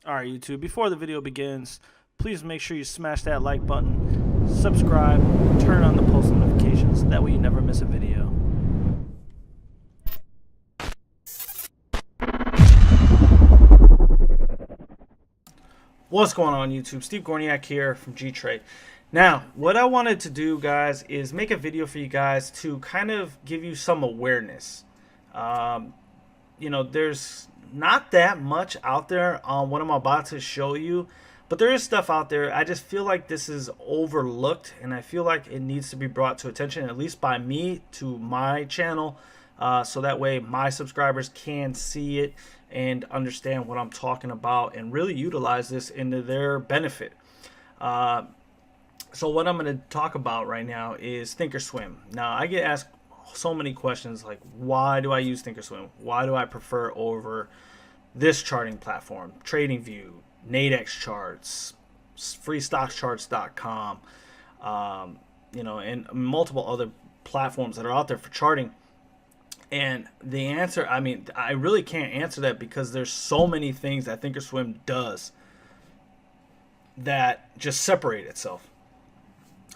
Alright, YouTube, before the video begins, please make sure you smash that like button, subscribe, turn on the post notifications. That way you never miss a video. What's going on, YouTube? Steve Gorniak here from G-Trade. Now, what I wanted to do, guys, is make a video for you guys to kind of give you some awareness. There's not that much out there on what I'm about to show you, but there is stuff out there. I just feel like this is overlooked, and I feel like it needs to be brought to attention, at least by me, to my channel, so that way my subscribers can see it and understand what I'm talking about and really utilize this into their benefit. So what I'm going to talk about right now is Thinkorswim. Now, I get asked so many questions like, why do I use Thinkorswim? Why do I prefer over this charting platform, TradingView, Nadex charts, freestockcharts.com, and multiple other platforms that are out there for charting? And the answer, I really can't answer that because there's so many things that Thinkorswim does that just separate itself.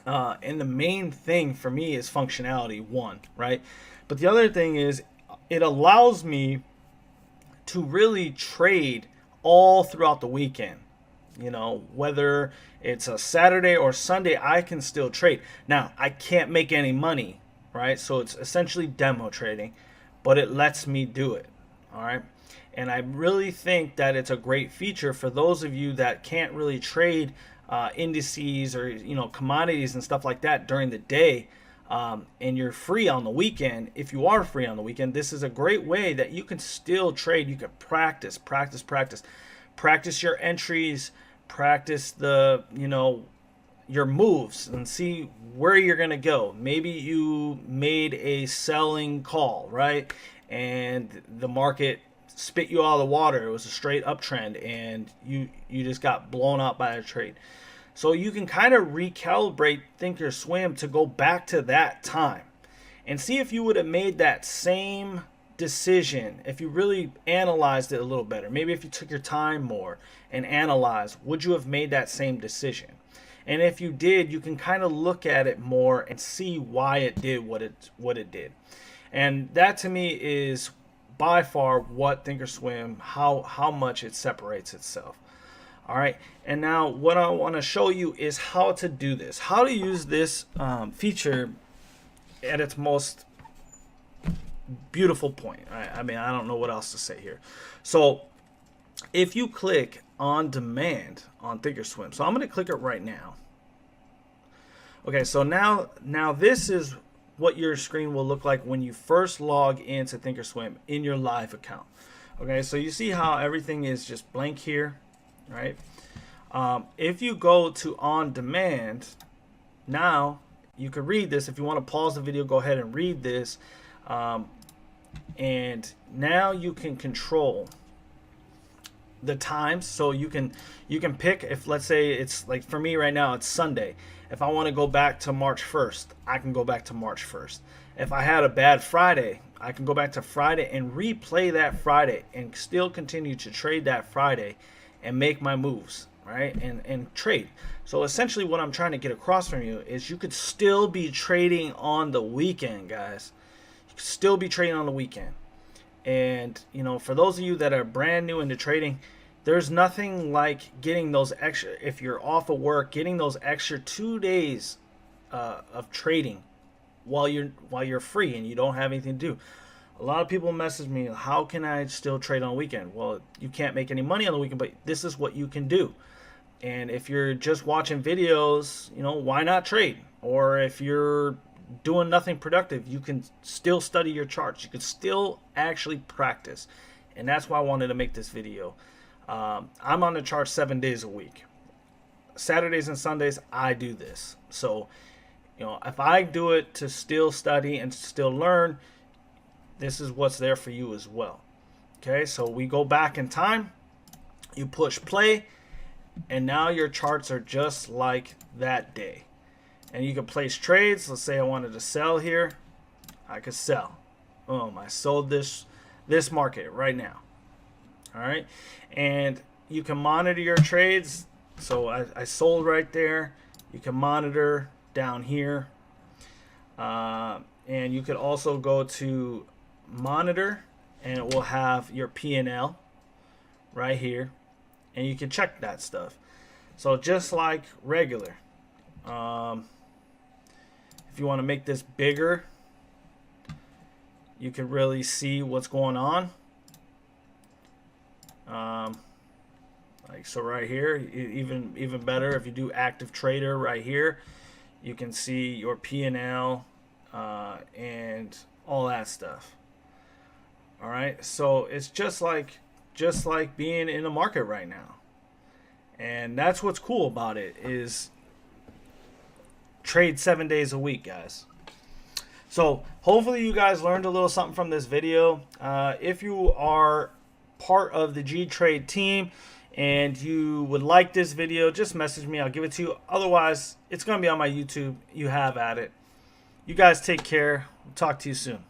And the main thing for me is functionality, one, right? But the other thing is it allows me to really trade all throughout the weekend. Whether it's a Saturday or Sunday, I can still trade. Now, I can't make any money, right? So it's essentially demo trading, but it lets me do it, all right? And I really think that it's a great feature for those of you that can't really trade indices or commodities and stuff like that during the day, and you're free on the weekend. If you are free on the weekend, this is a great way that you can still trade. You can practice your entries, practice the your moves, and see where you're gonna go. Maybe you made a selling call, right, and the market spit you out of the water. It was a straight uptrend, and you just got blown out by a trade. So you can kind of recalibrate Thinkorswim to go back to that time and see if you would have made that same decision if you really analyzed it a little better. Maybe if you took your time more and analyzed, would you have made that same decision? And if you did, you can kind of look at it more and see why it did what it did. And that to me is by far what Thinkorswim, how much it separates itself. All right, and now what I want to show you is how to do this, how to use this feature at its most beautiful point. I don't know what else to say here. So if you click on demand on Thinkorswim, so I'm going to click it right now. Okay, so now this is what your screen will look like when you first log into Thinkorswim in your live account. Okay, so you see how everything is just blank here, right? If you go to on demand, now you can read this. If you want to pause the video, go ahead and read this. And now you can control the times. So you can pick, if let's say it's like for me right now, it's Sunday. If I want to go back to March 1st, I can go back to March 1st. If I had a bad Friday, I can go back to Friday and replay that Friday and still continue to trade that Friday and make my moves, right? And trade. So essentially what I'm trying to get across from you is you could still be trading on the weekend, guys. You could still be trading on the weekend. And, for those of you that are brand new into trading, there's nothing like getting those extra, if you're off of work, getting those extra 2 days of trading while you're free and you don't have anything to do. A lot of people message me, how can I still trade on the weekend? Well, you can't make any money on the weekend, but this is what you can do. And if you're just watching videos, why not trade? Or if you're doing nothing productive, you can still study your charts. You can still actually practice. And that's why I wanted to make this video. I'm on the chart 7 days a week. Saturdays and Sundays, I do this. So, if I do it to still study and still learn, this is what's there for you as well. Okay, so we go back in time. You push play, and now your charts are just like that day. And you can place trades. Let's say I wanted to sell here. I could sell. Boom, I sold this market right now. All right, and you can monitor your trades. So I sold right there. You can monitor down here. And you could also go to monitor, and it will have your P&L right here. And you can check that stuff. So just like regular. If you want to make this bigger, you can really see what's going on. Like so right here, even better if you do active trader right here, you can see your P&L and all that stuff. All right, so it's just like being in the market right now, and that's what's cool about it is trade 7 days a week, guys. So hopefully you guys learned a little something from this video. If you are part of the G-Trade team and you would like this video, just message me. I'll give it to you. Otherwise, it's going to be on my YouTube. You have at it. You guys take care. We'll talk to you soon.